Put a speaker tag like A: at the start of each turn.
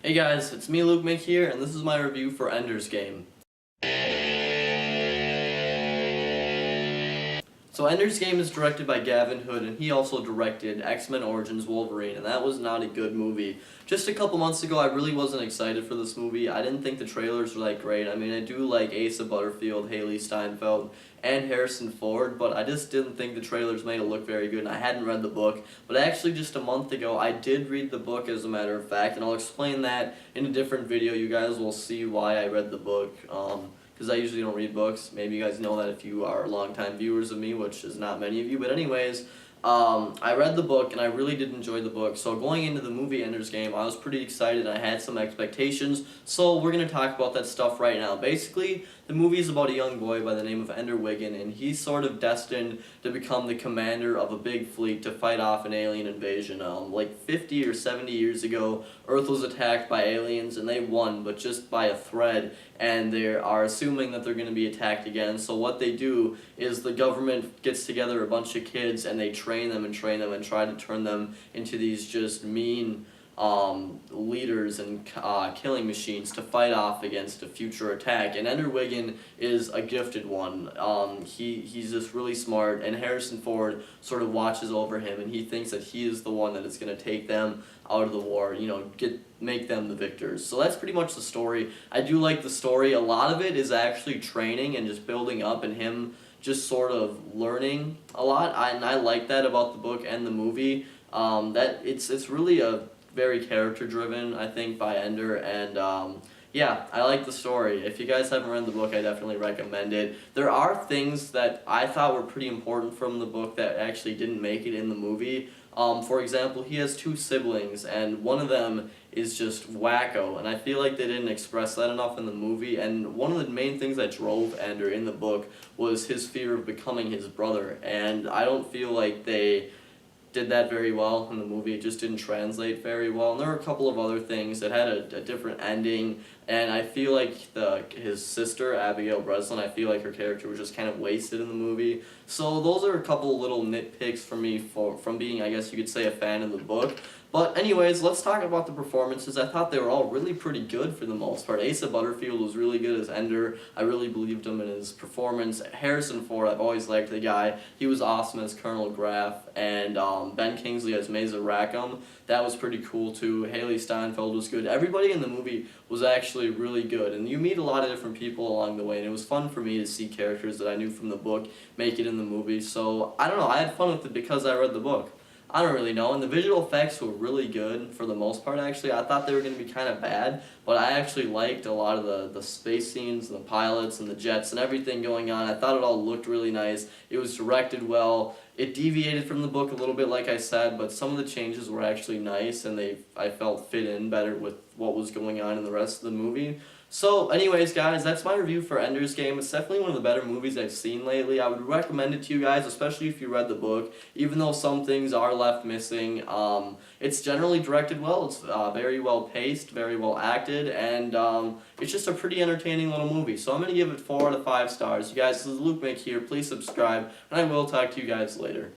A: Hey guys, it's me lukemick here, and this is my review for Ender's Game. So Ender's Game is directed by Gavin, and he also directed X-Men Origins Wolverine, and that was not a good movie. Just a couple months ago, I really wasn't excited for this movie. I didn't think the trailers were that great. I mean, I do like Butterfield, Hailee, Steinfeld, and Harrison Ford, but I just didn't think the trailers made it look very good, and I hadn't read the book. But actually, just a month ago, I did read the book, as a matter of fact, and I'll explain that in a different video. You guys will see why I read the book. Because I usually don't read books. Maybe you guys know that if you are longtime viewers of me, which is not many of you. But anyways, I read the book, and I really did enjoy the book. So going into the movie Ender's Game, I was pretty excited. I had some expectations. So we're going to talk about that stuff right now. Basically, the movie is about a young boy by the name of Ender Wiggin, and he's sort of destined to become the commander of a big fleet to fight off an alien invasion. Like 50 or 70 years ago, Earth was attacked by aliens, and they won, but just by a thread, and they are assuming that they're going to be attacked again. So what they do is the government gets together a bunch of kids, and they train them and try to turn them into these just mean leaders and killing machines to fight off against a future attack. And Ender Wiggin is a gifted one. He's just really smart, and Harrison Ford sort of watches over him, and he thinks that he is the one that is going to take them out of the war, you know, make them the victors. So that's pretty much the story. I do like the story. A lot of it is actually training and just building up and him just sort of learning a lot. And I like that about the book and the movie. That it's really a very character driven, I think, by Ender, and yeah, I like the story. If you guys haven't read the book, I definitely recommend it. There are things that I thought were pretty important from the book that actually didn't make it in the movie. For example, he has two siblings, and one of them is just wacko, and I feel like they didn't express that enough in the movie. And one of the main things that drove Ender in the book was his fear of becoming his brother, and I don't feel like they did that very well in the movie. It just didn't translate very well. And there were a couple of other things that had a different ending, and I feel like his sister, Abigail Breslin, I feel like her character was just kind of wasted in the movie. So those are a couple little nitpicks for me from being, I guess you could say, a fan of the book. But anyways, let's talk about the performances. I thought they were all really pretty good for the most part. Asa Butterfield was really good as Ender. I really believed him in his performance. Harrison Ford, I've always liked the guy. He was awesome as Colonel Graff. And Ben Kingsley as Mesa Rackham. That was pretty cool too. Hailee Steinfeld was good. Everybody in the movie was actually really good. And you meet a lot of different people along the way. And it was fun for me to see characters that I knew from the book make it in the movie. So, I don't know. I had fun with it because I read the book. I don't really know, and the visual effects were really good for the most part, actually. I thought they were going to be kind of bad, but I actually liked a lot of the space scenes, and the pilots, and the jets, and everything going on. I thought it all looked really nice. It was directed well. It deviated from the book a little bit, like I said, but some of the changes were actually nice, and I felt fit in better with what was going on in the rest of the movie. So, anyways, guys, that's my review for Ender's Game. It's definitely one of the better movies I've seen lately. I would recommend it to you guys, especially if you read the book, even though some things are left missing. It's generally directed well. It's very well paced, very well acted, and it's just a pretty entertaining little movie. So I'm going to give it 4 out of 5 stars. You guys, this is lukemick here. Please subscribe, and I will talk to you guys later.